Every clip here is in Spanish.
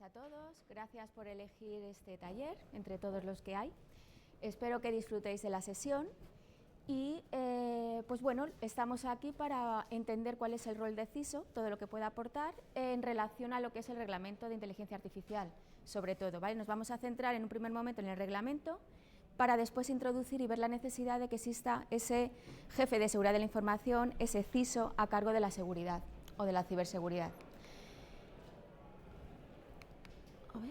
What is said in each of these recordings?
a todos, gracias por elegir este taller entre todos los que hay. Espero que disfrutéis de la sesión y pues bueno, estamos aquí para entender cuál es el rol de CISO, todo lo que pueda aportar en relación a lo que es el reglamento de inteligencia artificial, sobre todo, ¿vale? Nos vamos a centrar en un primer momento en el reglamento para después introducir y ver la necesidad de que exista ese jefe de seguridad de la información, ese CISO a cargo de la seguridad o de la ciberseguridad. A ver.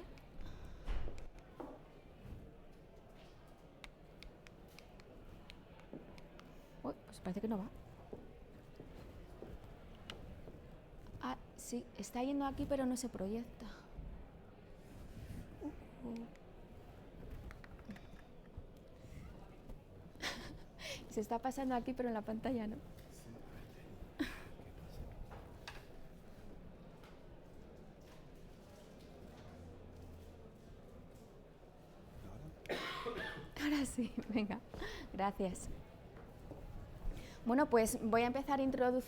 Uy, pues parece que no va. Ah, sí, está yendo aquí pero no se proyecta. Se está pasando aquí pero en la pantalla no. Ahora sí, venga, gracias. Bueno, pues voy a empezar dando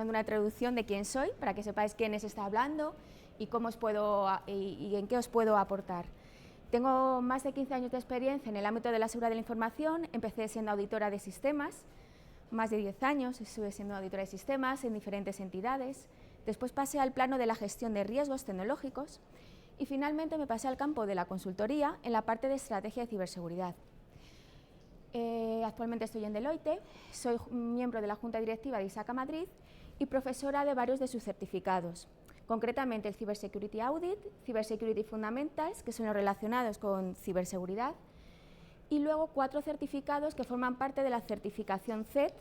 una introducción de quién soy, para que sepáis quién está hablando y cómo os puedo y en qué os puedo aportar. Tengo más de 15 años de experiencia en el ámbito de la seguridad de la información. Empecé siendo auditora de sistemas, más de 10 años estuve siendo auditora de sistemas en diferentes entidades. Después pasé al plano de la gestión de riesgos tecnológicos y finalmente me pasé al campo de la consultoría en la parte de estrategia de ciberseguridad. Actualmente estoy en Deloitte, soy miembro de la Junta Directiva de ISACA Madrid y profesora de varios de sus certificados, concretamente el Cybersecurity Audit, Cybersecurity Fundamentals, que son los relacionados con ciberseguridad, y luego 4 certificados que forman parte de la certificación CET,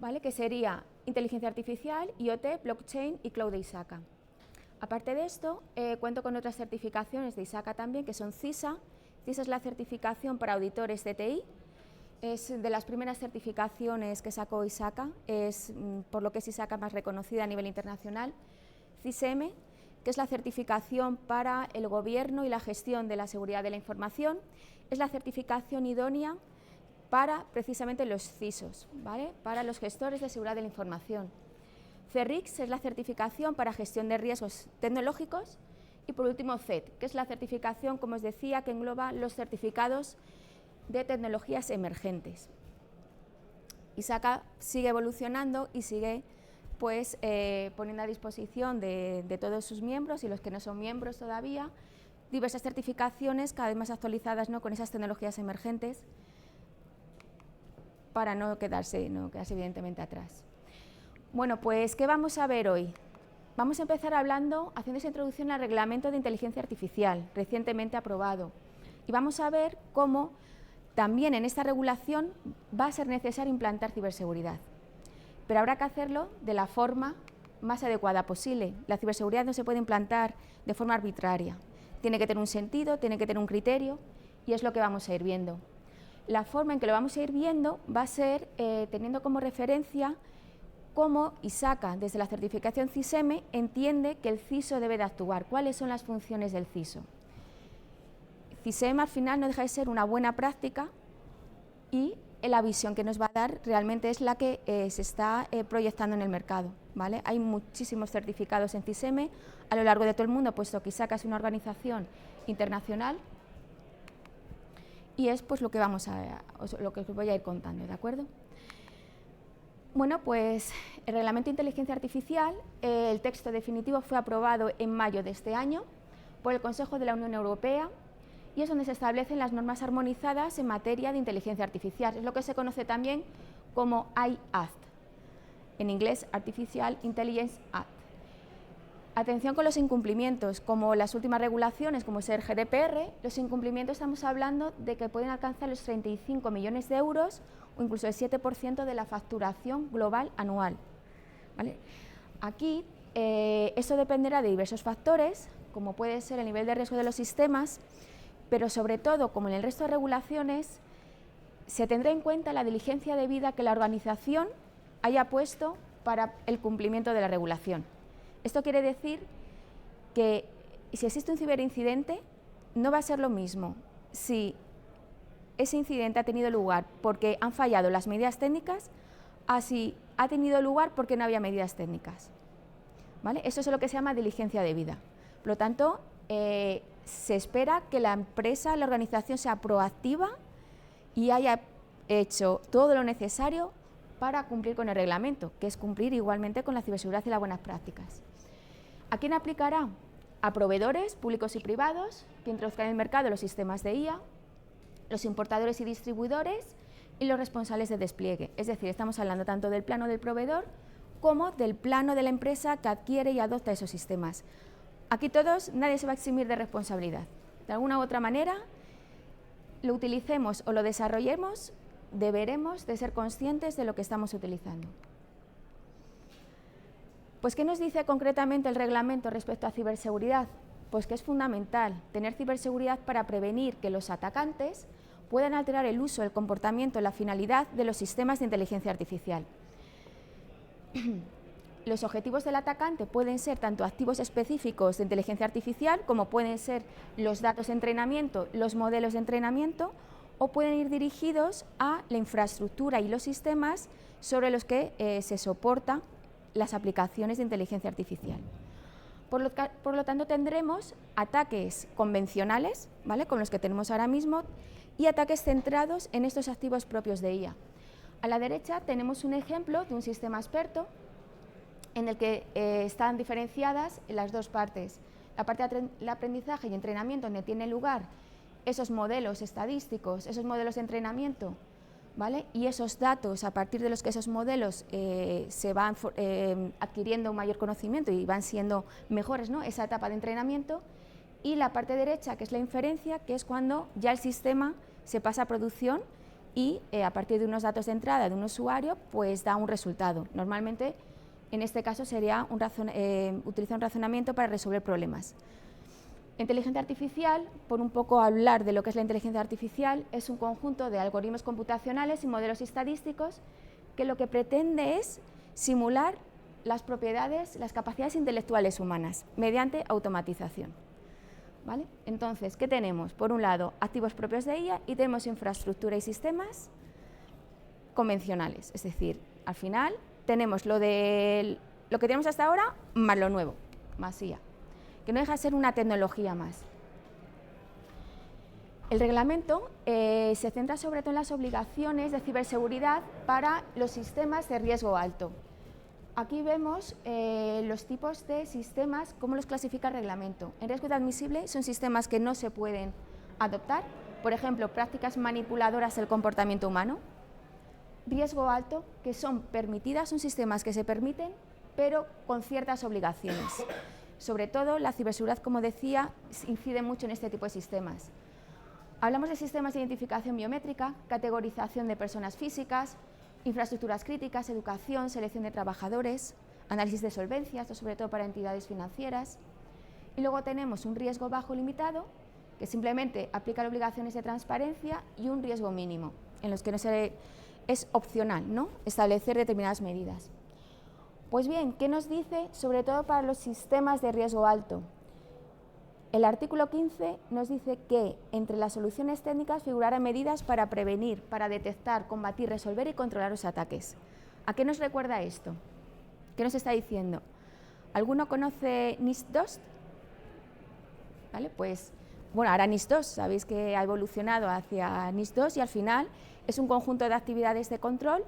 ¿vale? Que sería Inteligencia Artificial, IoT, Blockchain y Cloud de ISACA. Aparte de esto, cuento con otras certificaciones de ISACA también, que son CISA. CISA es la certificación para auditores de TI, es de las primeras certificaciones que sacó ISACA, es por lo que es ISACA más reconocida a nivel internacional. CISM, que es la certificación para el gobierno y la gestión de la seguridad de la información, es la certificación idónea para precisamente los CISOs, ¿vale? Para los gestores de seguridad de la información. CERRIX es la certificación para gestión de riesgos tecnológicos y por último CET, que es la certificación, como os decía, que engloba los certificados de tecnologías emergentes. ISACA sigue evolucionando y sigue pues, poniendo a disposición de todos sus miembros y los que no son miembros todavía diversas certificaciones cada vez más actualizadas, ¿no?, con esas tecnologías emergentes para no quedarse evidentemente atrás. Bueno, pues, ¿qué vamos a ver hoy? Vamos a empezar haciendo esa introducción al reglamento de inteligencia artificial, recientemente aprobado. Y vamos a ver cómo también en esta regulación va a ser necesario implantar ciberseguridad. Pero habrá que hacerlo de la forma más adecuada posible. La ciberseguridad no se puede implantar de forma arbitraria. Tiene que tener un sentido, tiene que tener un criterio y es lo que vamos a ir viendo. La forma en que lo vamos a ir viendo va a ser teniendo como referencia cómo ISACA, desde la certificación CISM, entiende que el CISO debe de actuar, cuáles son las funciones del CISO. CISM al final no deja de ser una buena práctica y la visión que nos va a dar realmente es la que se está proyectando en el mercado, ¿vale? Hay muchísimos certificados en CISM a lo largo de todo el mundo, puesto que ISACA es una organización internacional y es pues lo que os voy a ir contando, ¿de acuerdo? Bueno, pues el Reglamento de Inteligencia Artificial, el texto definitivo fue aprobado en mayo de este año por el Consejo de la Unión Europea y es donde se establecen las normas armonizadas en materia de inteligencia artificial. Es lo que se conoce también como AI Act, en inglés Artificial Intelligence Act. Atención con los incumplimientos, como las últimas regulaciones, como es el GDPR, los incumplimientos estamos hablando de que pueden alcanzar los 35 millones de euros o incluso el 7% de la facturación global anual, ¿vale? Aquí esto dependerá de diversos factores, como puede ser el nivel de riesgo de los sistemas, pero sobre todo, como en el resto de regulaciones, se tendrá en cuenta la diligencia debida que la organización haya puesto para el cumplimiento de la regulación. Esto quiere decir que si existe un ciberincidente, no va a ser lo mismo si ese incidente ha tenido lugar porque han fallado las medidas técnicas a si ha tenido lugar porque no había medidas técnicas. ¿vale? Eso es lo que se llama diligencia debida. Por lo tanto, se espera que la empresa, la organización sea proactiva y haya hecho todo lo necesario para cumplir con el reglamento, que es cumplir igualmente con la ciberseguridad y las buenas prácticas. ¿A quién aplicará? A proveedores públicos y privados que introduzcan en el mercado los sistemas de IA, los importadores y distribuidores y los responsables de despliegue. Es decir, estamos hablando tanto del plano del proveedor como del plano de la empresa que adquiere y adopta esos sistemas. Aquí todos, nadie se va a eximir de responsabilidad. De alguna u otra manera, lo utilicemos o lo desarrollemos, deberemos de ser conscientes de lo que estamos utilizando. Pues, ¿qué nos dice concretamente el reglamento respecto a ciberseguridad? Pues que es fundamental tener ciberseguridad para prevenir que los atacantes puedan alterar el uso, el comportamiento, la finalidad de los sistemas de inteligencia artificial. Los objetivos del atacante pueden ser tanto activos específicos de inteligencia artificial, como pueden ser los datos de entrenamiento, los modelos de entrenamiento, o pueden ir dirigidos a la infraestructura y los sistemas sobre los que se soportan las aplicaciones de inteligencia artificial. Por lo tanto, tendremos ataques convencionales, ¿vale?, como los que tenemos ahora mismo, y ataques centrados en estos activos propios de IA. A la derecha tenemos un ejemplo de un sistema experto en el que están diferenciadas las dos partes. La parte de aprendizaje y entrenamiento, donde tiene lugar esos modelos estadísticos, esos modelos de entrenamiento, ¿vale?, y esos datos a partir de los que esos modelos se van adquiriendo un mayor conocimiento y van siendo mejores, ¿no?, esa etapa de entrenamiento. Y la parte derecha, que es la inferencia, que es cuando ya el sistema se pasa a producción y a partir de unos datos de entrada de un usuario, pues da un resultado. Normalmente, en este caso, sería utilizar un razonamiento para resolver problemas. Inteligencia artificial, por un poco hablar de lo que es la inteligencia artificial, es un conjunto de algoritmos computacionales y modelos estadísticos que lo que pretende es simular las propiedades, las capacidades intelectuales humanas mediante automatización, ¿vale? Entonces, ¿qué tenemos? Por un lado, activos propios de IA y tenemos infraestructura y sistemas convencionales, es decir, al final tenemos lo que tenemos hasta ahora más lo nuevo, más IA, que no deja de ser una tecnología más. El reglamento se centra sobre todo en las obligaciones de ciberseguridad para los sistemas de riesgo alto. Aquí vemos los tipos de sistemas, cómo los clasifica el reglamento. En riesgo admisible son sistemas que no se pueden adoptar, por ejemplo, prácticas manipuladoras del comportamiento humano. Riesgo alto, que son permitidas, son sistemas que se permiten, pero con ciertas obligaciones. Sobre todo, la ciberseguridad, como decía, incide mucho en este tipo de sistemas. Hablamos de sistemas de identificación biométrica, categorización de personas físicas, infraestructuras críticas, educación, selección de trabajadores, análisis de solvencia, esto sobre todo para entidades financieras. Y luego tenemos un riesgo bajo limitado, que simplemente aplica obligaciones de transparencia, y un riesgo mínimo, en los que es opcional, ¿no?, establecer determinadas medidas. Pues bien, ¿qué nos dice sobre todo para los sistemas de riesgo alto? El artículo 15 nos dice que entre las soluciones técnicas figurarán medidas para prevenir, para detectar, combatir, resolver y controlar los ataques. ¿A qué nos recuerda esto? ¿Qué nos está diciendo? ¿Alguno conoce NIST-2? ¿Vale? Pues, bueno, ahora NIST-2, sabéis que ha evolucionado hacia NIST-2 y al final es un conjunto de actividades de control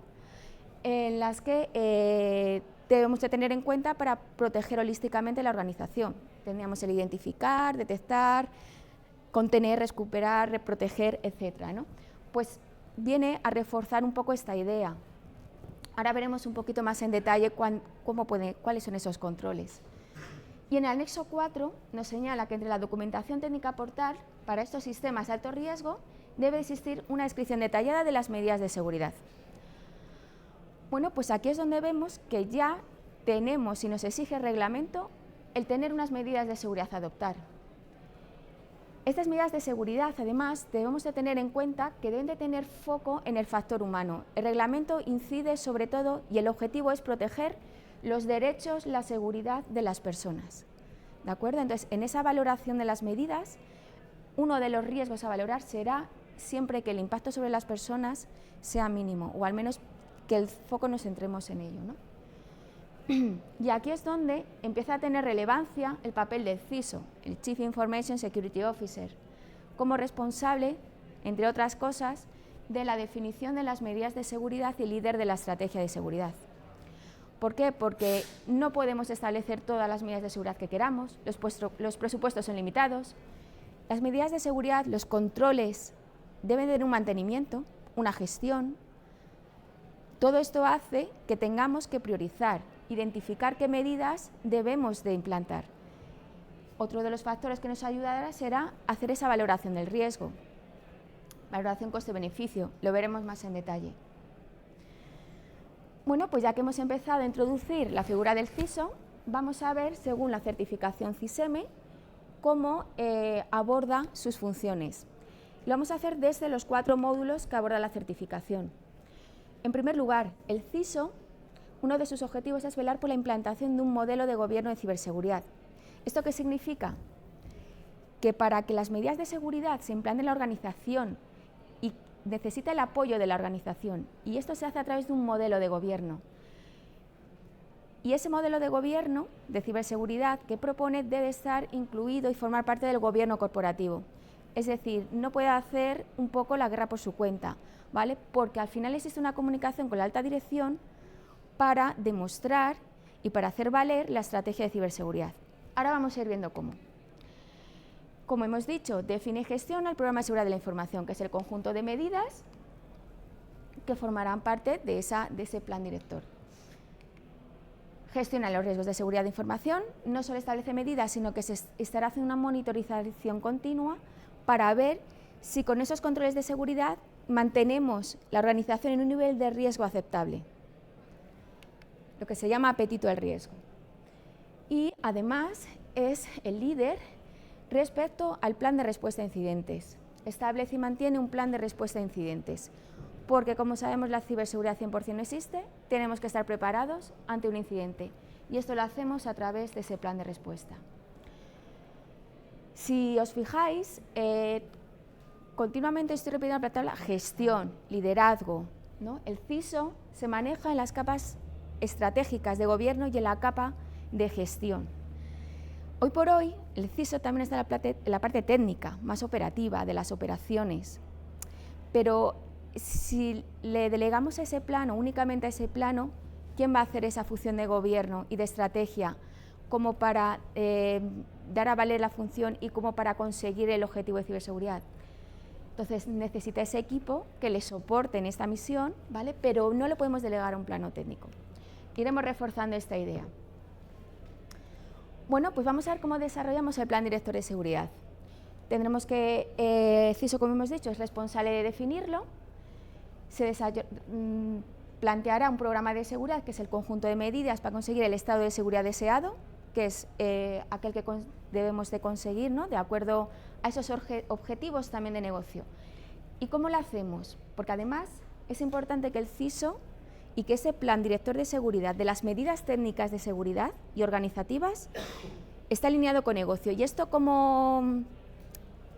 en las que debemos de tener en cuenta para proteger holísticamente la organización. Tendríamos el identificar, detectar, contener, recuperar, reproteger, etcétera, ¿no? Pues viene a reforzar un poco esta idea. Ahora veremos un poquito más en detalle cuáles son esos controles. Y en el anexo 4 nos señala que entre la documentación técnica a aportar para estos sistemas de alto riesgo debe existir una descripción detallada de las medidas de seguridad. Bueno, pues aquí es donde vemos que ya tenemos, si nos exige el reglamento, el tener unas medidas de seguridad a adoptar. Estas medidas de seguridad, además, debemos de tener en cuenta que deben de tener foco en el factor humano. El reglamento incide sobre todo, y el objetivo es proteger los derechos, la seguridad de las personas. ¿De acuerdo? Entonces, en esa valoración de las medidas, uno de los riesgos a valorar será siempre que el impacto sobre las personas sea mínimo, o al menos que el foco nos centremos en ello, ¿no? Y aquí es donde empieza a tener relevancia el papel del CISO, el Chief Information Security Officer, como responsable, entre otras cosas, de la definición de las medidas de seguridad y líder de la estrategia de seguridad. ¿Por qué? Porque no podemos establecer todas las medidas de seguridad que queramos, los presupuestos son limitados, las medidas de seguridad, los controles deben tener un mantenimiento, una gestión. Todo esto hace que tengamos que priorizar, identificar qué medidas debemos de implantar. Otro de los factores que nos ayudará será hacer esa valoración del riesgo, valoración coste-beneficio, lo veremos más en detalle. Bueno, pues ya que hemos empezado a introducir la figura del CISO, vamos a ver, según la certificación CISM, cómo aborda sus funciones. Lo vamos a hacer desde los 4 módulos que aborda la certificación. En primer lugar, el CISO, uno de sus objetivos es velar por la implantación de un modelo de gobierno de ciberseguridad. ¿Esto qué significa? Que para que las medidas de seguridad se implanten en la organización y necesita el apoyo de la organización, y esto se hace a través de un modelo de gobierno. Y ese modelo de gobierno de ciberseguridad que propone debe estar incluido y formar parte del gobierno corporativo. Es decir, no puede hacer un poco la guerra por su cuenta, ¿vale? Porque al final existe una comunicación con la alta dirección para demostrar y para hacer valer la estrategia de ciberseguridad. Ahora vamos a ir viendo cómo. Como hemos dicho, define y gestiona el programa de seguridad de la información, que es el conjunto de medidas que formarán parte de ese plan director. Gestiona los riesgos de seguridad de información, no solo establece medidas, sino que se estará haciendo una monitorización continua para ver si con esos controles de seguridad mantenemos la organización en un nivel de riesgo aceptable, lo que se llama apetito al riesgo. Y además es el líder respecto al plan de respuesta a incidentes. Establece y mantiene un plan de respuesta a incidentes, porque como sabemos la ciberseguridad 100% no existe, tenemos que estar preparados ante un incidente y esto lo hacemos a través de ese plan de respuesta. Si os fijáis, continuamente estoy repitiendo la palabra gestión, liderazgo, ¿no? El CISO se maneja en las capas estratégicas de gobierno y en la capa de gestión. Hoy por hoy, el CISO también está en la parte técnica, más operativa, de las operaciones. Pero si le delegamos a ese plano, únicamente a ese plano, ¿quién va a hacer esa función de gobierno y de estrategia como para dar a valer la función y como para conseguir el objetivo de ciberseguridad? Entonces necesita ese equipo que le soporte en esta misión, ¿vale? Pero no le podemos delegar a un plano técnico. Iremos reforzando esta idea. Bueno, pues vamos a ver cómo desarrollamos el plan director de seguridad. Tendremos que, CISO, como hemos dicho, es responsable de definirlo, planteará un programa de seguridad, que es el conjunto de medidas para conseguir el estado de seguridad deseado, que es aquel que debemos de conseguir, ¿no? De acuerdo a esos objetivos también de negocio. ¿Y cómo lo hacemos? Porque además es importante que el CISO y que ese plan director de seguridad de las medidas técnicas de seguridad y organizativas está alineado con negocio. Y esto, ¿cómo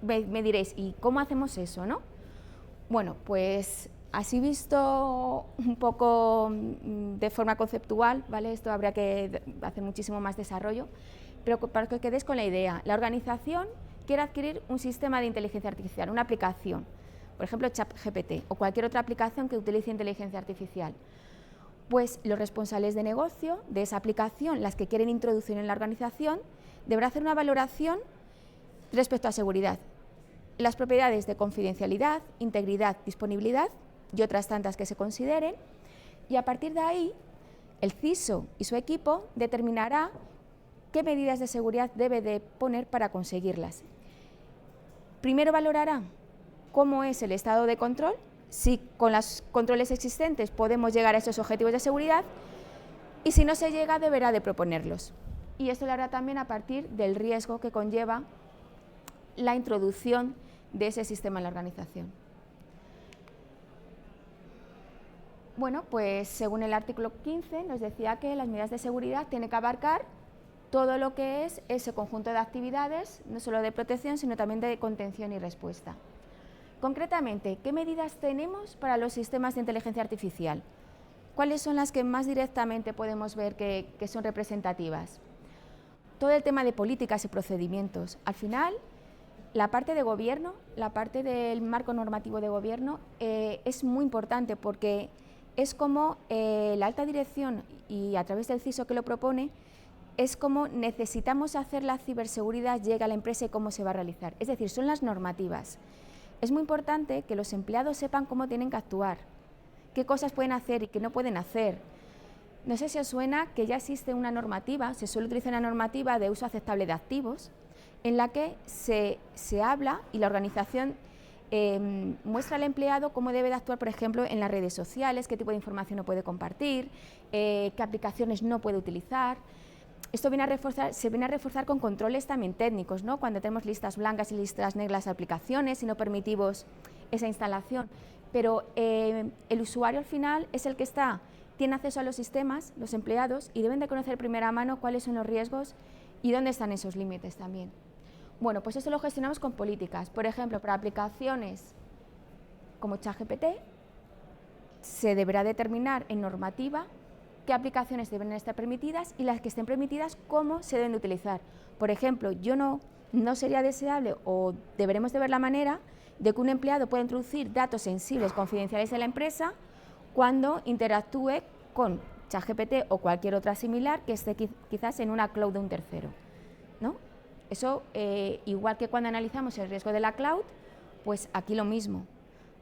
me diréis? ¿Y cómo hacemos eso, no? Bueno, pues así visto un poco de forma conceptual, ¿vale? Esto habría que hacer muchísimo más desarrollo, pero para que os quedéis con la idea, la organización quiere adquirir un sistema de inteligencia artificial, una aplicación, por ejemplo ChatGPT o cualquier otra aplicación que utilice inteligencia artificial. Pues los responsables de negocio de esa aplicación, las que quieren introducir en la organización, deberán hacer una valoración respecto a seguridad, las propiedades de confidencialidad, integridad, disponibilidad y otras tantas que se consideren, y a partir de ahí el CISO y su equipo determinará qué medidas de seguridad debe de poner para conseguirlas. Primero valorará cómo es el estado de control, si con los controles existentes podemos llegar a esos objetivos de seguridad, y si no se llega deberá de proponerlos. Y esto lo hará también a partir del riesgo que conlleva la introducción de ese sistema en la organización. Bueno, pues según el artículo 15 nos decía que las medidas de seguridad tienen que abarcar todo lo que es ese conjunto de actividades, no solo de protección, sino también de contención y respuesta. Concretamente, ¿qué medidas tenemos para los sistemas de inteligencia artificial? ¿cuáles son las que más directamente podemos ver que son representativas? Todo el tema de políticas y procedimientos. Al final, la parte de gobierno, la parte del marco normativo de gobierno es muy importante porque es como la alta dirección y a través del CISO que lo propone, es como necesitamos hacer la ciberseguridad llegue a la empresa y cómo se va a realizar. Es decir, son las normativas. Es muy importante que los empleados sepan cómo tienen que actuar, qué cosas pueden hacer y qué no pueden hacer. No sé si os suena que ya existe una normativa, se suele utilizar una normativa de uso aceptable de activos, en la que se habla y la organización muestra al empleado cómo debe de actuar, por ejemplo, en las redes sociales, qué tipo de información no puede compartir, qué aplicaciones no puede utilizar. Esto se viene a reforzar con controles también técnicos, ¿no? Cuando tenemos listas blancas y listas negras de aplicaciones y no permitimos esa instalación. Pero el usuario al final es el que tiene acceso a los sistemas, los empleados, y deben de conocer de primera mano cuáles son los riesgos y dónde están esos límites también. Bueno, pues eso lo gestionamos con políticas. Por ejemplo, para aplicaciones como ChatGPT, se deberá determinar en normativa qué aplicaciones deben estar permitidas y las que estén permitidas, cómo se deben de utilizar. Por ejemplo, no sería deseable o deberemos de ver la manera de que un empleado pueda introducir datos sensibles, confidenciales de la empresa cuando interactúe con ChatGPT o cualquier otra similar que esté quizás en una cloud de un tercero, ¿no? Eso, igual que cuando analizamos el riesgo de la cloud, pues aquí lo mismo,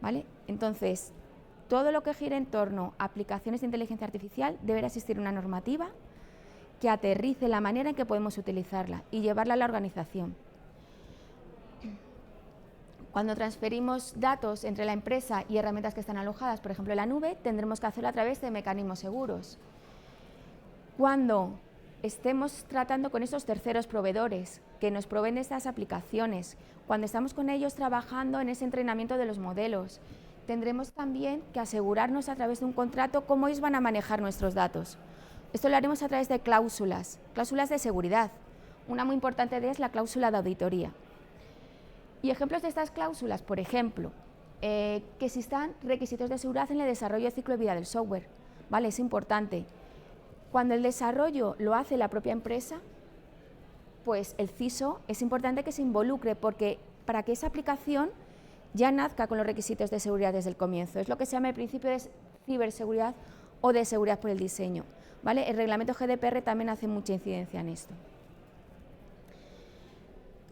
¿vale? Entonces, todo lo que gire en torno a aplicaciones de inteligencia artificial deberá existir una normativa que aterrice la manera en que podemos utilizarla y llevarla a la organización. Cuando transferimos datos entre la empresa y herramientas que están alojadas, por ejemplo en la nube, tendremos que hacerlo a través de mecanismos seguros. Cuando estemos tratando con esos terceros proveedores que nos proveen estas aplicaciones, cuando estamos con ellos trabajando en ese entrenamiento de los modelos, tendremos también que asegurarnos a través de un contrato cómo ellos van a manejar nuestros datos. Esto lo haremos a través de cláusulas de seguridad. Una muy importante de ellas es la cláusula de auditoría. Y ejemplos de estas cláusulas, por ejemplo, que existan requisitos de seguridad en el desarrollo del ciclo de vida del software, ¿vale? Es importante. Cuando el desarrollo lo hace la propia empresa, pues el CISO es importante que se involucre porque para que esa aplicación ya nazca con los requisitos de seguridad desde el comienzo. Es lo que se llama el principio de ciberseguridad o de seguridad por el diseño, ¿vale? El reglamento GDPR también hace mucha incidencia en esto.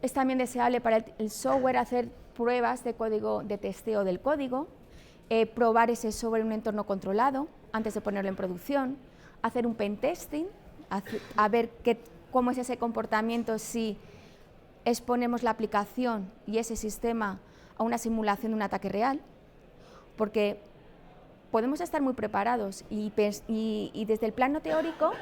Es también deseable para el software hacer pruebas de código, de testeo del código, probar ese software en un entorno controlado antes de ponerlo en producción, hacer un pentesting, a ver cómo es ese comportamiento si exponemos la aplicación y ese sistema a una simulación de un ataque real, porque podemos estar muy preparados y desde el plano teórico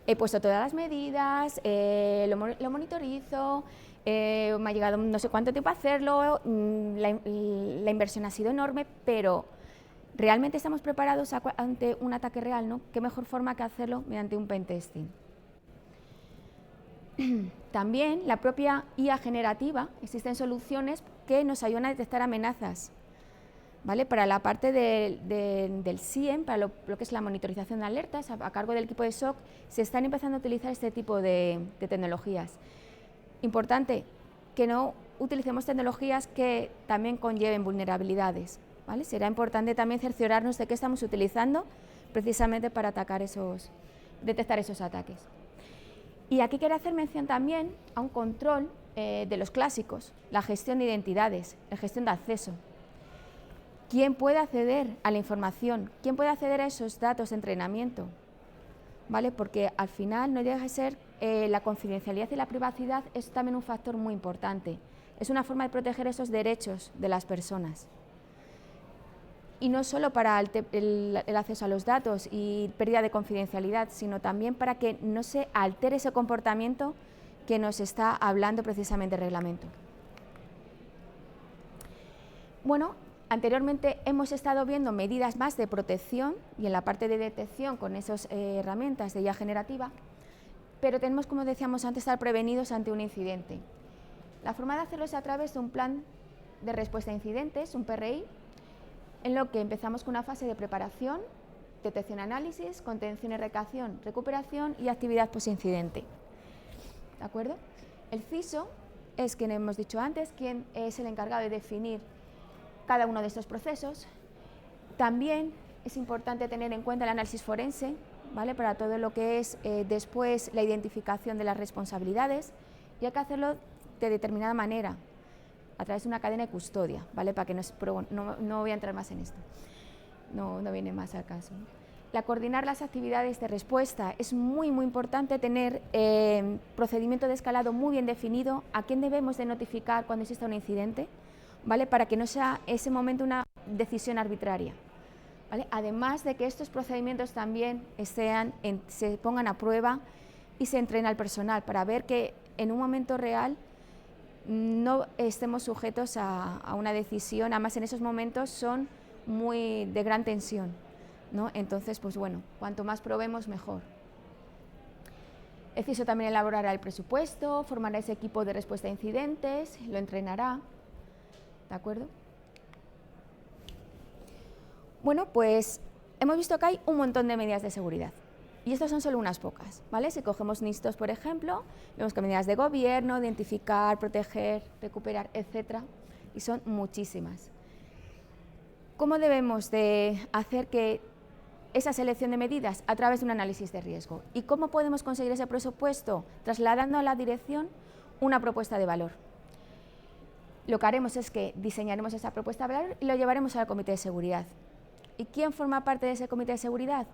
he puesto todas las medidas, lo monitorizo, me ha llegado no sé cuánto tiempo a hacerlo, la inversión ha sido enorme, pero ¿realmente estamos preparados ante un ataque real, ¿no? ¿Qué mejor forma que hacerlo mediante un pentesting? También la propia IA generativa, existen soluciones que nos ayudan a detectar amenazas, ¿vale? Para la parte del SIEM, para lo que es la monitorización de alertas, a cargo del equipo de SOC, se están empezando a utilizar este tipo de tecnologías. Importante, que no utilicemos tecnologías que también conlleven vulnerabilidades, ¿vale? Será importante también cerciorarnos de qué estamos utilizando precisamente para detectar esos ataques. Y aquí quiero hacer mención también a un control de los clásicos, la gestión de identidades, la gestión de acceso. ¿Quién puede acceder a la información? ¿Quién puede acceder a esos datos de entrenamiento? ¿Vale? Porque al final no deja de ser la confidencialidad y la privacidad es también un factor muy importante. Es una forma de proteger esos derechos de las personas. Y no solo para el acceso a los datos y pérdida de confidencialidad, sino también para que no se altere ese comportamiento que nos está hablando precisamente el reglamento. Bueno, anteriormente hemos estado viendo medidas más de protección y en la parte de detección con esas herramientas de IA generativa, pero tenemos, como decíamos antes, estar prevenidos ante un incidente. La forma de hacerlo es a través de un plan de respuesta a incidentes, un PRI, en lo que empezamos con una fase de preparación, detección, análisis, contención, erradicación, recuperación y actividad posincidente. ¿De acuerdo? El CISO es, quien hemos dicho antes, quien es el encargado de definir cada uno de estos procesos. También es importante tener en cuenta el análisis forense, ¿vale? Para todo lo que es después la identificación de las responsabilidades, y hay que hacerlo de determinada manera, a través de una cadena de custodia, ¿vale? Para que no voy a entrar más en esto, no viene más al caso. Coordinar las actividades de respuesta. Es muy importante tener procedimiento de escalado muy bien definido, a quién debemos de notificar cuando exista un incidente, ¿vale? Para que no sea ese momento una decisión arbitraria, ¿vale? Además de que estos procedimientos también se pongan a prueba y se entrene al personal para ver que en un momento real no estemos sujetos a una decisión. Además, en esos momentos son muy de gran tensión, ¿no? Entonces, pues bueno, cuanto más probemos, mejor. El CISO también elaborará el presupuesto, formará ese equipo de respuesta a incidentes, lo entrenará, ¿de acuerdo? Bueno, pues hemos visto que hay un montón de medidas de seguridad. Y estas son solo unas pocas, ¿vale? Si cogemos NIST, por ejemplo, vemos que medidas de gobierno, identificar, proteger, recuperar, etcétera, y son muchísimas. ¿Cómo debemos de hacer que esa selección de medidas? A través de un análisis de riesgo. ¿Y cómo podemos conseguir ese presupuesto? Trasladando a la dirección una propuesta de valor. Lo que haremos es que diseñaremos esa propuesta de valor y lo llevaremos al comité de seguridad. ¿Y quién forma parte de ese comité de seguridad?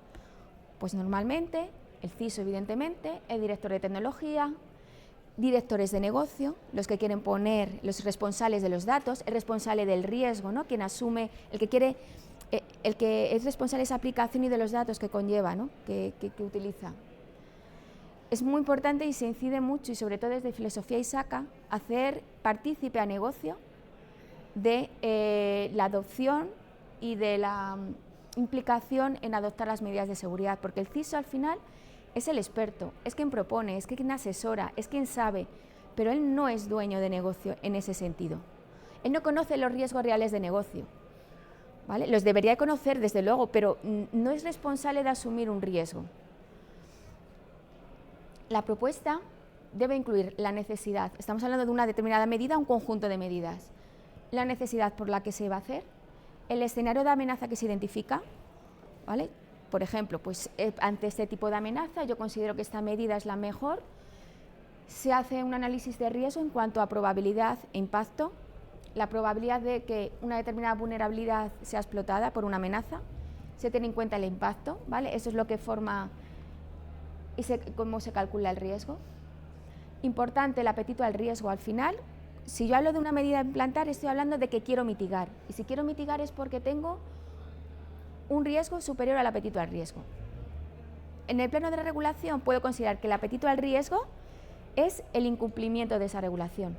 Pues normalmente el CISO, evidentemente, el director de tecnología, directores de negocio, los que quieren poner, los responsables de los datos, el responsable del riesgo, ¿no? Quien asume, el que es responsable de esa aplicación y de los datos que conlleva, ¿no? que utiliza. Es muy importante y se incide mucho, y sobre todo desde Filosofía ISACA, hacer partícipe a negocio de la adopción y de la implicación en adoptar las medidas de seguridad, porque el CISO al final es el experto, es quien propone, es quien asesora, es quien sabe, pero él no es dueño de negocio en ese sentido. Él no conoce los riesgos reales de negocio, ¿vale? Los debería conocer, desde luego, pero no es responsable de asumir un riesgo. La propuesta debe incluir la necesidad, estamos hablando de una determinada medida, un conjunto de medidas, la necesidad por la que se va a hacer, el escenario de amenaza que se identifica, ¿vale? Por ejemplo, pues ante este tipo de amenaza yo considero que esta medida es la mejor. Se hace un análisis de riesgo en cuanto a probabilidad e impacto, la probabilidad de que una determinada vulnerabilidad sea explotada por una amenaza, se tiene en cuenta el impacto, ¿vale? Eso es lo que forma y cómo se calcula el riesgo. Importante el apetito al riesgo al final. Si yo hablo de una medida a implantar, estoy hablando de que quiero mitigar. Y si quiero mitigar es porque tengo un riesgo superior al apetito al riesgo. En el plano de la regulación puedo considerar que el apetito al riesgo es el incumplimiento de esa regulación.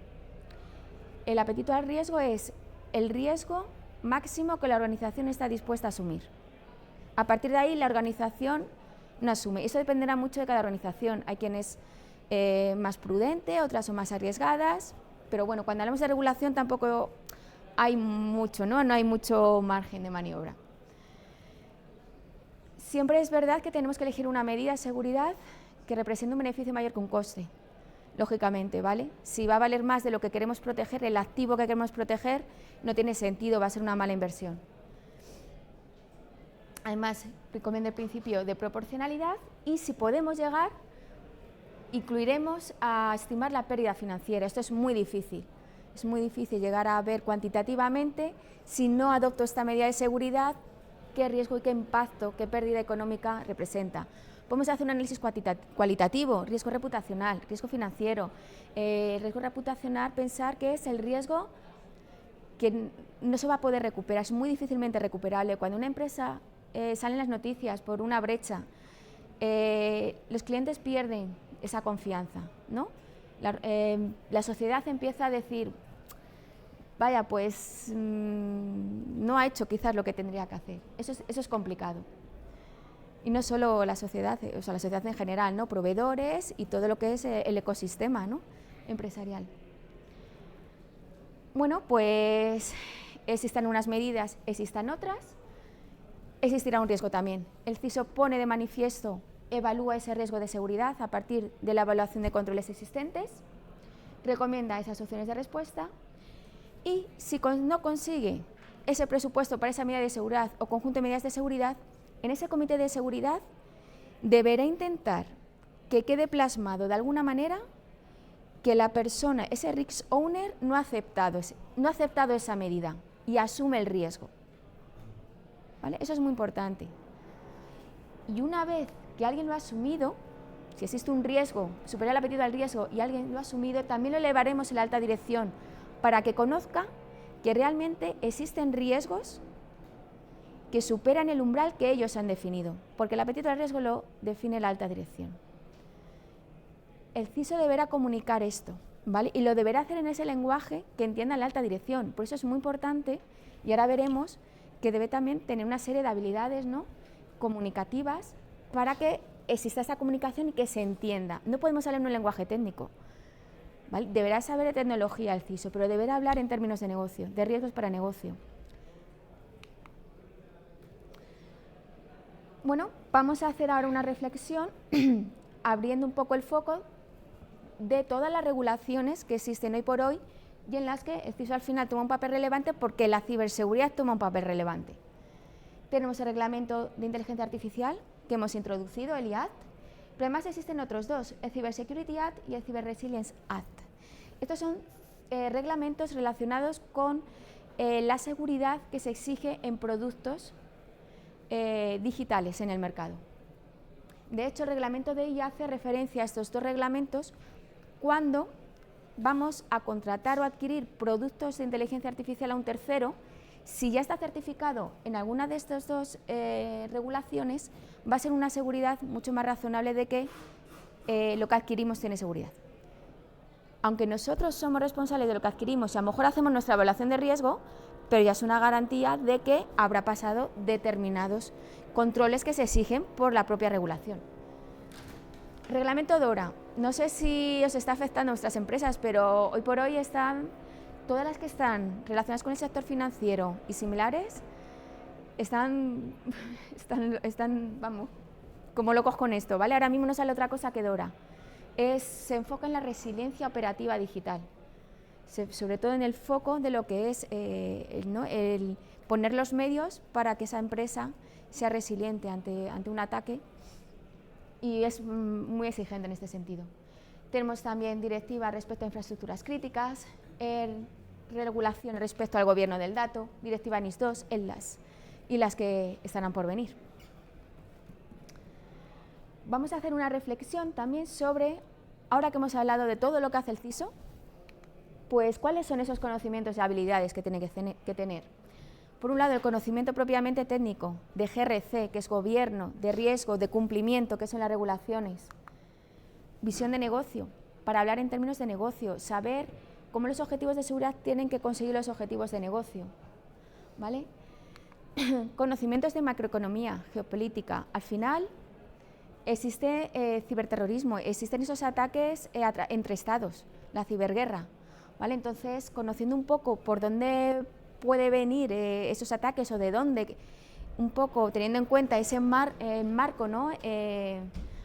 El apetito al riesgo es el riesgo máximo que la organización está dispuesta a asumir. A partir de ahí la organización no asume. Eso dependerá mucho de cada organización. Hay quienes más prudente, otras son más arriesgadas. Pero bueno, cuando hablamos de regulación tampoco hay mucho, ¿no? No hay mucho margen de maniobra. Siempre es verdad que tenemos que elegir una medida de seguridad que represente un beneficio mayor que un coste, lógicamente, ¿vale? Si va a valer más de lo que queremos proteger, el activo que queremos proteger, no tiene sentido, va a ser una mala inversión. Además, recomiendo el principio de proporcionalidad y si podemos llegar, incluiremos a estimar la pérdida financiera. Esto es muy difícil llegar a ver cuantitativamente, si no adopto esta medida de seguridad, qué riesgo y qué impacto, qué pérdida económica representa. Podemos hacer un análisis cualitativo, riesgo reputacional, riesgo financiero. Riesgo reputacional, pensar que es el riesgo que no se va a poder recuperar, es muy difícilmente recuperable. Cuando una empresa salen las noticias por una brecha, los clientes pierden esa confianza, ¿no? La sociedad empieza a decir, vaya, pues no ha hecho quizás lo que tendría que hacer. Eso es complicado. Y no solo la sociedad, o sea, la sociedad en general, ¿no? Proveedores y todo lo que es el ecosistema, ¿no? Empresarial. Bueno, pues existan unas medidas, existan otras. existirá un riesgo también. El CISO pone de manifiesto, evalúa ese riesgo de seguridad a partir de la evaluación de controles existentes, recomienda esas opciones de respuesta y si no consigue ese presupuesto para esa medida de seguridad o conjunto de medidas de seguridad, en ese comité de seguridad deberá intentar que quede plasmado de alguna manera que la persona, ese risk owner, no ha aceptado esa medida y asume el riesgo. ¿Vale? Eso es muy importante. Y una vez que alguien lo ha asumido, si existe un riesgo superior al apetito al riesgo y alguien lo ha asumido, también lo elevaremos en la alta dirección para que conozca que realmente existen riesgos que superan el umbral que ellos han definido, porque el apetito al riesgo lo define la alta dirección. El CISO deberá comunicar esto, ¿vale? Y lo deberá hacer en ese lenguaje que entienda la alta dirección. Por eso es muy importante, y ahora veremos, que debe también tener una serie de habilidades, ¿no?, comunicativas para que exista esa comunicación y que se entienda. No podemos hablar en un lenguaje técnico, ¿vale? Deberá saber de tecnología el CISO, pero deberá hablar en términos de negocio, de riesgos para negocio. Bueno, vamos a hacer ahora una reflexión abriendo un poco el foco de todas las regulaciones que existen hoy por hoy y en las que el CISO al final toma un papel relevante porque la ciberseguridad toma un papel relevante. Tenemos el reglamento de inteligencia artificial que hemos introducido, el IAT, pero además existen otros dos, el Cyber Security Act y el Cyber Resilience Act. Estos son reglamentos relacionados con la seguridad que se exige en productos digitales en el mercado. De hecho, el reglamento de IA hace referencia a estos dos reglamentos cuando vamos a contratar o adquirir productos de inteligencia artificial a un tercero. Si ya está certificado en alguna de estas dos regulaciones, va a ser una seguridad mucho más razonable de que lo que adquirimos tiene seguridad. Aunque nosotros somos responsables de lo que adquirimos y a lo mejor hacemos nuestra evaluación de riesgo, pero ya es una garantía de que habrá pasado determinados controles que se exigen por la propia regulación. Reglamento DORA. No sé si os está afectando a vuestras empresas, pero hoy por hoy todas las que están relacionadas con el sector financiero y similares están vamos, como locos con esto, ¿vale? Ahora mismo no sale otra cosa que DORA. Se enfoca en la resiliencia operativa digital, sobre todo en el foco de lo que es el poner los medios para que esa empresa sea resiliente ante un ataque, y es muy exigente en este sentido. Tenemos también directiva respecto a infraestructuras críticas, regulación respecto al gobierno del dato, directiva NIS2, ELDAS y las que estarán por venir. Vamos a hacer una reflexión también sobre, ahora que hemos hablado de todo lo que hace el CISO, pues cuáles son esos conocimientos y habilidades que tiene que tener. Por un lado, el conocimiento propiamente técnico de GRC, que es gobierno, de riesgo, de cumplimiento, que son las regulaciones. Visión de negocio, para hablar en términos de negocio, saber cómo los objetivos de seguridad tienen que conseguir los objetivos de negocio, ¿vale? Conocimientos de macroeconomía, geopolítica. Al final, existe ciberterrorismo, existen esos ataques entre estados, la ciberguerra, ¿vale? Entonces, conociendo un poco por dónde puede venir esos ataques o de dónde, un poco teniendo en cuenta ese marco, ¿no?,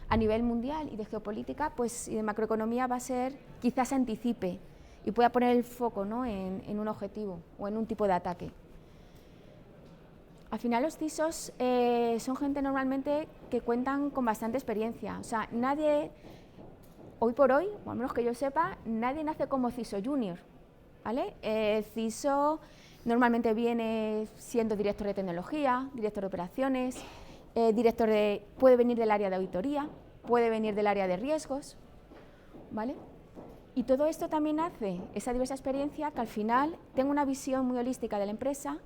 a nivel mundial y de geopolítica, pues y de macroeconomía va a ser, quizás se anticipe y pueda poner el foco, ¿no?, en un objetivo o en un tipo de ataque. Al final los CISOs son gente normalmente que cuentan con bastante experiencia, o sea, nadie, hoy por hoy, o al menos que yo sepa, nadie nace como CISO junior, ¿vale? CISO normalmente viene siendo director de tecnología, director de operaciones, puede venir del área de auditoría, puede venir del área de riesgos, ¿vale? Y todo esto también hace esa diversa experiencia que al final tenga una visión muy holística de la empresa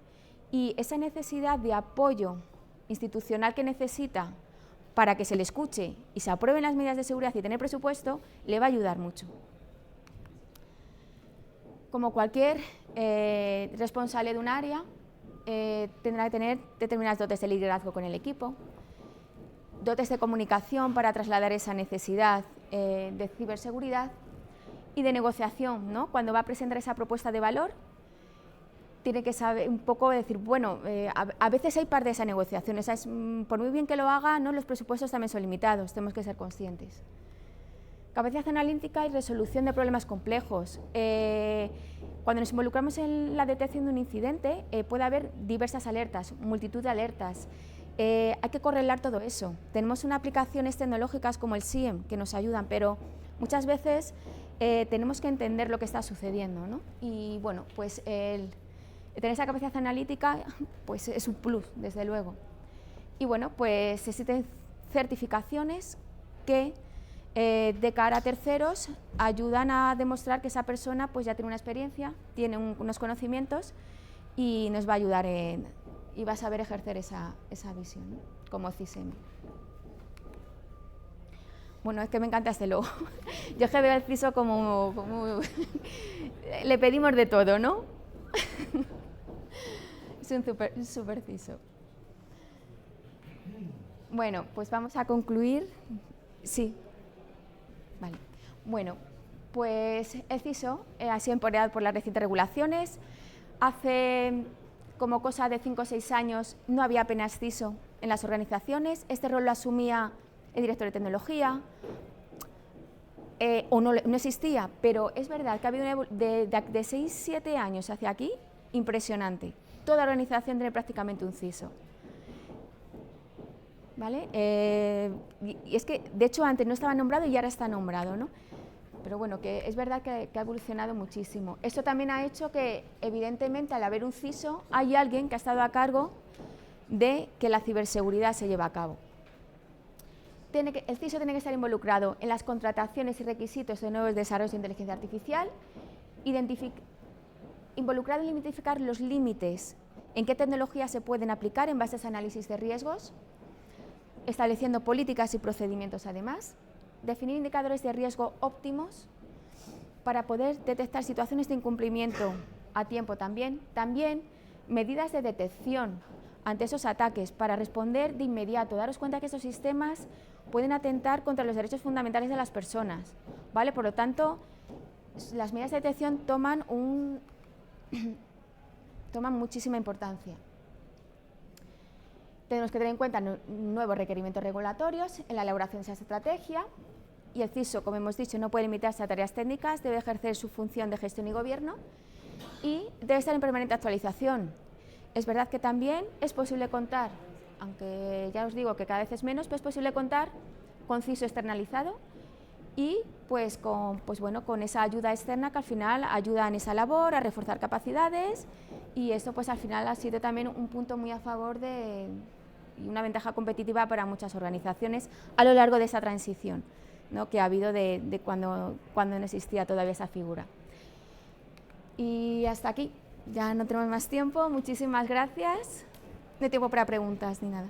y esa necesidad de apoyo institucional que necesita para que se le escuche y se aprueben las medidas de seguridad y tener presupuesto, le va a ayudar mucho. Como cualquier responsable de un área, tendrá que tener determinadas dotes de liderazgo con el equipo, dotes de comunicación para trasladar esa necesidad de ciberseguridad y de negociación, ¿no?, cuando va a presentar esa propuesta de valor, tiene que saber un poco decir, bueno, a veces hay parte de esa negociación, por muy bien que lo haga, ¿no? Los presupuestos también son limitados, tenemos que ser conscientes. Capacidad analítica y resolución de problemas complejos. Cuando nos involucramos en la detección de un incidente, puede haber diversas alertas, multitud de alertas. Hay que correlar todo eso. Tenemos unas aplicaciones tecnológicas como el SIEM que nos ayudan, pero muchas veces tenemos que entender lo que está sucediendo, ¿no? Y bueno, pues tener esa capacidad analítica pues es un plus, desde luego. Y bueno, pues existen certificaciones que de cara a terceros ayudan a demostrar que esa persona pues ya tiene una experiencia, tiene unos conocimientos y nos va a ayudar y va a saber ejercer esa visión, ¿no? Como CISEM. Bueno, es que me encanta este logo. Yo que veo al CISO como le pedimos de todo, ¿no? Es un super CISO. Bueno, pues vamos a concluir. Sí. Vale. Bueno, pues el CISO ha sido empoderado por las recientes regulaciones. Hace como cosa de 5 o 6 años no había apenas CISO en las organizaciones. Este rol lo asumía el director de tecnología, o no existía, pero es verdad que ha habido de 6 o 7 años hacia aquí, impresionante. Toda organización tiene prácticamente un CISO. ¿Vale? Y es que, de hecho, antes no estaba nombrado y ahora está nombrado, ¿no? Pero bueno, que es verdad que ha evolucionado muchísimo. Esto también ha hecho que, evidentemente, al haber un CISO, hay alguien que ha estado a cargo de que la ciberseguridad se lleve a cabo. El CISO tiene que estar involucrado en las contrataciones y requisitos de nuevos desarrollos de inteligencia artificial, involucrado en identificar los límites en qué tecnologías se pueden aplicar en base a ese análisis de riesgos, estableciendo políticas y procedimientos además, definir indicadores de riesgo óptimos para poder detectar situaciones de incumplimiento a tiempo también medidas de detección ante esos ataques para responder de inmediato. Daros cuenta que estos sistemas pueden atentar contra los derechos fundamentales de las personas, ¿vale? Por lo tanto, las medidas de detección toman muchísima importancia. Tenemos que tener en cuenta nuevos requerimientos regulatorios en la elaboración de esa estrategia, y el CISO, como hemos dicho, no puede limitarse a tareas técnicas, debe ejercer su función de gestión y gobierno y debe estar en permanente actualización. Es verdad que también es posible contar, aunque ya os digo que cada vez es menos, pero es posible contar con CISO externalizado y pues con esa ayuda externa que al final ayuda en esa labor, a reforzar capacidades, y esto pues al final ha sido también un punto muy a favor y una ventaja competitiva para muchas organizaciones a lo largo de esa transición, ¿no? Que ha habido de cuando no existía todavía esa figura. Y hasta aquí, ya no tenemos más tiempo, muchísimas gracias. No hay tiempo para preguntas ni nada.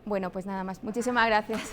Bueno, pues nada más, muchísimas gracias.